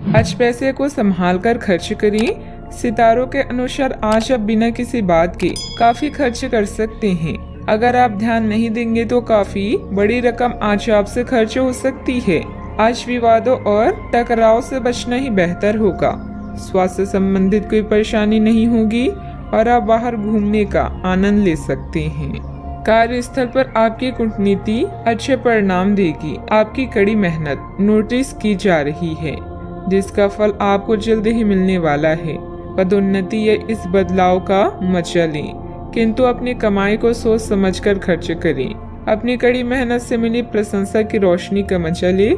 आज पैसे को संभाल कर खर्च करें। सितारों के अनुसार आज आप बिना किसी बात के काफी खर्च कर सकते हैं। अगर आप ध्यान नहीं देंगे तो काफी बड़ी रकम आज आपसे खर्च हो सकती है। आज विवादों और टकराव से बचना ही बेहतर होगा। स्वास्थ्य संबंधित कोई परेशानी नहीं होगी और आप बाहर घूमने का आनंद ले सकते हैं। कार्यस्थल पर आपकी कूटनीति अच्छे परिणाम देगी। आपकी कड़ी मेहनत नोटिस की जा रही है, जिसका फल आपको जल्द ही मिलने वाला है। पदोन्नति या इस बदलाव का मजा लें, किंतु अपनी कमाई को सोच समझकर खर्च करें। अपनी कड़ी मेहनत से मिली प्रशंसा की रोशनी का मजा लें।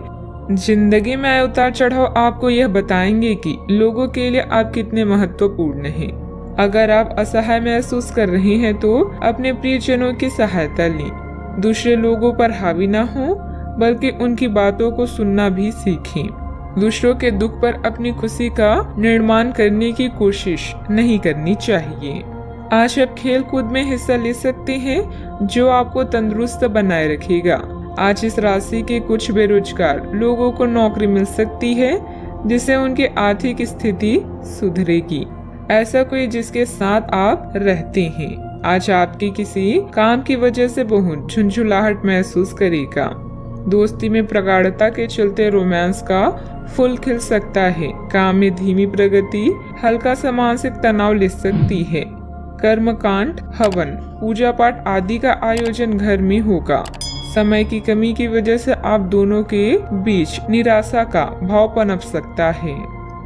जिंदगी में आए उतार चढ़ाव आपको यह बताएंगे कि लोगों के लिए आप कितने महत्वपूर्ण हैं। अगर आप असहाय महसूस कर रहे हैं तो अपने प्रियजनों की सहायता लें। दूसरे लोगों पर हावी न हो, बल्कि उनकी बातों को सुनना भी सीखें। दूसरों के दुख पर अपनी खुशी का निर्माण करने की कोशिश नहीं करनी चाहिए। आज आप खेल कूद में हिस्सा ले सकते हैं, जो आपको तंदुरुस्त बनाए रखेगा। आज इस राशि के कुछ बेरोजगार लोगों को नौकरी मिल सकती है, जिससे उनकी आर्थिक स्थिति सुधरेगी। ऐसा कोई जिसके साथ आप रहते हैं आज आपकी किसी काम की वजह से बहुत झुंझुलाहट महसूस करेगा। दोस्ती में प्रगाढ़ता के चलते रोमांस का फूल खिल सकता है। काम में धीमी प्रगति हल्का सा मानसिक तनाव ले सकती है। कर्मकांड, हवन, पूजा पाठ आदि का आयोजन घर में होगा। समय की कमी की वजह से आप दोनों के बीच निराशा का भाव पनप सकता है।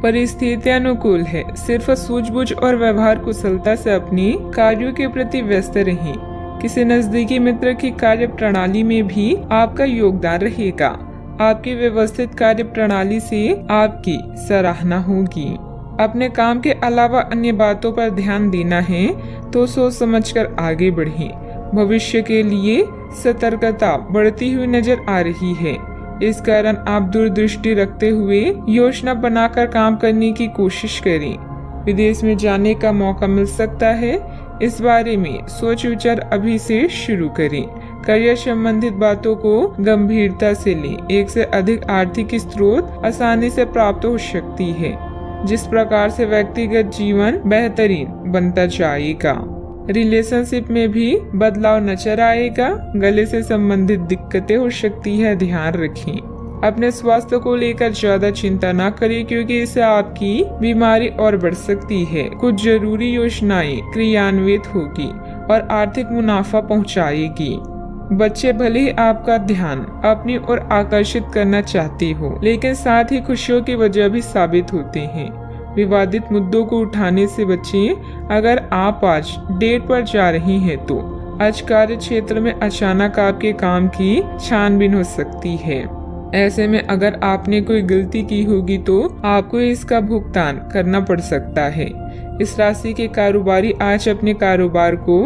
परिस्थितियां अनुकूल है। सिर्फ सूझबूझ और व्यवहार कुशलता से अपने कार्यों के प्रति व्यस्त रहें। किसी नजदीकी मित्र की कार्य प्रणाली में भी आपका योगदान रहेगा। आपकी व्यवस्थित कार्य प्रणाली से आपकी सराहना होगी। अपने काम के अलावा अन्य बातों पर ध्यान देना है तो सोच समझकर आगे बढ़ें। भविष्य के लिए सतर्कता बढ़ती हुई नजर आ रही है। इस कारण आप दूरदृष्टि रखते हुए योजना बनाकर काम करने की कोशिश करें। विदेश में जाने का मौका मिल सकता है। इस बारे में सोच विचार अभी से शुरू करें। करियर संबंधित बातों को गंभीरता से लें। एक से अधिक आर्थिक स्रोत आसानी से प्राप्त हो सकती है, जिस प्रकार से व्यक्तिगत जीवन बेहतरीन बनता जाएगा। रिलेशनशिप में भी बदलाव नजर आएगा। गले से संबंधित दिक्कतें हो सकती है, ध्यान रखें। अपने स्वास्थ्य को लेकर ज्यादा चिंता न करें, क्योंकि इससे आपकी बीमारी और बढ़ सकती है। कुछ जरूरी योजनाएं क्रियान्वित होगी और आर्थिक मुनाफा पहुंचाएगी। बच्चे भले ही आपका ध्यान अपनी ओर आकर्षित करना चाहते हो, लेकिन साथ ही खुशियों की वजह भी साबित होते हैं। विवादित मुद्दों को उठाने से बचें। अगर आप आज डेट पर जा रहे हैं तो आज कार्य क्षेत्र में अचानक आपके काम की छानबीन हो सकती है। ऐसे में अगर आपने कोई गलती की होगी तो आपको इसका भुगतान करना पड़ सकता है। इस राशि के कारोबारी आज अपने कारोबार को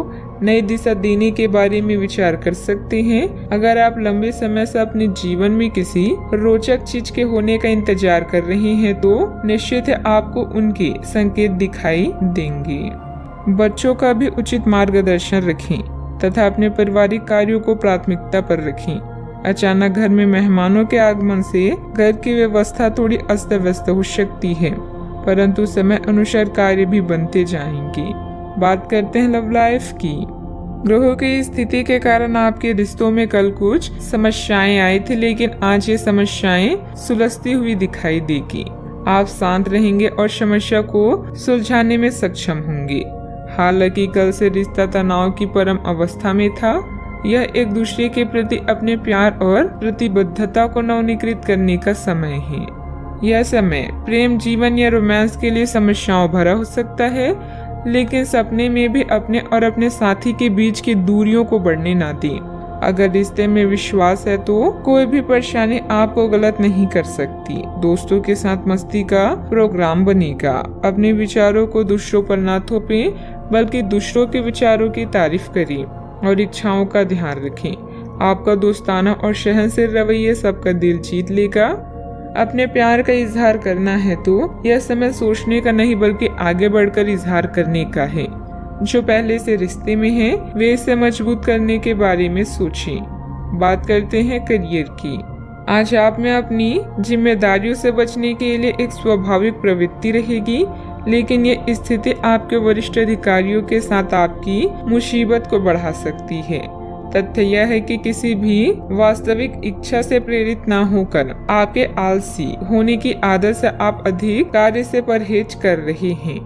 नई दिशा देने के बारे में विचार कर सकते हैं। अगर आप लंबे समय से अपने जीवन में किसी रोचक चीज के होने का इंतजार कर रहे हैं तो निश्चित है आपको उनके संकेत दिखाई देंगे। बच्चों का भी उचित मार्गदर्शन रखें तथा अपने पारिवारिक कार्यों को प्राथमिकता पर रखें। अचानक घर में मेहमानों के आगमन से घर की व्यवस्था थोड़ी अस्त व्यस्त हो सकती है, परंतु समय अनुसार कार्य भी बनते जाएंगे। बात करते हैं लव लाइफ की। ग्रहों की स्थिति के कारण आपके रिश्तों में कल कुछ समस्याएं आई थी, लेकिन आज ये समस्याएं सुलझती हुई दिखाई देगी। आप शांत रहेंगे और समस्या को सुलझाने में सक्षम होंगे। हालांकि कल से रिश्ता तनाव की परम अवस्था में था। यह एक दूसरे के प्रति अपने प्यार और प्रतिबद्धता को नवीनीकृत करने का समय है। यह समय प्रेम जीवन या रोमांस के लिए समस्याओं भरा हो सकता है, लेकिन सपने में भी अपने और अपने साथी के बीच की दूरियों को बढ़ने ना दें। अगर रिश्ते में विश्वास है तो कोई भी परेशानी आपको गलत नहीं कर सकती। दोस्तों के साथ मस्ती का प्रोग्राम बनेगा। अपने विचारों को दूसरों पर ना थोपें, बल्कि दूसरों के विचारों की तारीफ करें और इच्छाओं का ध्यान रखें। आपका दोस्ताना और सहनशील रवैया सबका दिल जीत लेगा। अपने प्यार का इजहार करना है तो यह समय सोचने का नहीं, बल्कि आगे बढ़कर इजहार करने का है। जो पहले से रिश्ते में हैं, वे इसे मजबूत करने के बारे में सोचें। बात करते हैं करियर की। आज आप में अपनी जिम्मेदारियों से बचने के लिए एक स्वाभाविक प्रवृत्ति रहेगी, लेकिन ये स्थिति आपके वरिष्ठ अधिकारियों के साथ आपकी मुसीबत को बढ़ा सकती है। तथ्य यह है कि किसी भी वास्तविक इच्छा से प्रेरित न होकर आपके आलसी होने की आदत से आप अधिक कार्य से परहेज कर रहे हैं।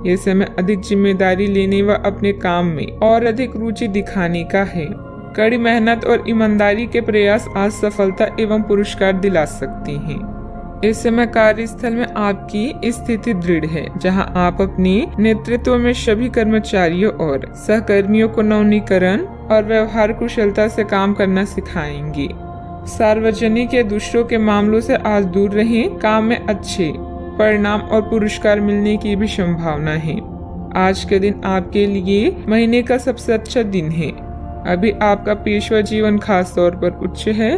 ये समय अधिक जिम्मेदारी लेने व अपने काम में और अधिक रुचि दिखाने का है। कड़ी मेहनत और ईमानदारी के प्रयास आज सफलता एवं पुरस्कार दिला सकते हैं। इस समय कार्यस्थल में आपकी स्थिति दृढ़ है, जहां आप अपने नेतृत्व में सभी कर्मचारियों और सहकर्मियों को नवीनीकरण और व्यवहार कुशलता से काम करना सिखाएंगे। सार्वजनिक या दूसरों के मामलों से आज दूर रहें। काम में अच्छे परिणाम और पुरस्कार मिलने की भी संभावना है। आज के दिन आपके लिए महीने का सबसे अच्छा दिन है। अभी आपका पेशवा जीवन खास तौर पर उच्च है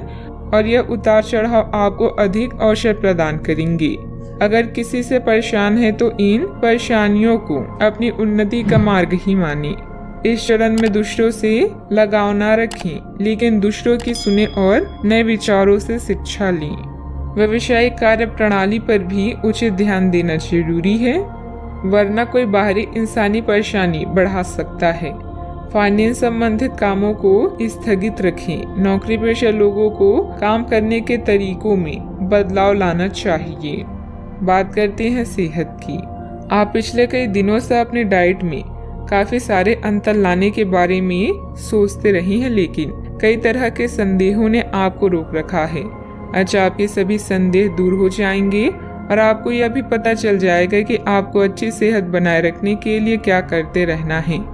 और यह उतार चढ़ाव आपको अधिक अवसर प्रदान करेंगे। अगर किसी से परेशान है तो इन परेशानियों को अपनी उन्नति का मार्ग ही माने। इस चरण में दूसरों से लगाव न रखें, लेकिन दूसरों की सुने और नए विचारों से शिक्षा लें। व्यवसायिक कार्य प्रणाली पर भी उचित ध्यान देना जरूरी है, वरना कोई बाहरी इंसानी परेशानी बढ़ा सकता है। फाइनेंस संबंधित कामों को स्थगित रखें। नौकरी पेशा लोगों को काम करने के तरीकों में बदलाव लाना चाहिए। बात करते हैं सेहत की। आप पिछले कई दिनों से अपने डाइट में काफी सारे अंतर लाने के बारे में सोचते रही हैं, लेकिन कई तरह के संदेहों ने आपको रोक रखा है। आज आपके सभी संदेह दूर हो जाएंगे और आपको यह भी पता चल जाएगा कि आपको अच्छी सेहत बनाए रखने के लिए क्या करते रहना है।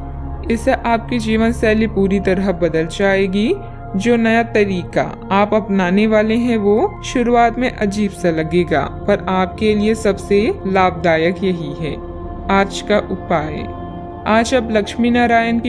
इससे आपकी जीवन शैली पूरी तरह बदल जाएगी। जो नया तरीका आप अपनाने वाले हैं वो शुरुआत में अजीब सा लगेगा, पर आपके लिए सबसे लाभदायक यही है। आज का उपाय। आज आप लक्ष्मी नारायण की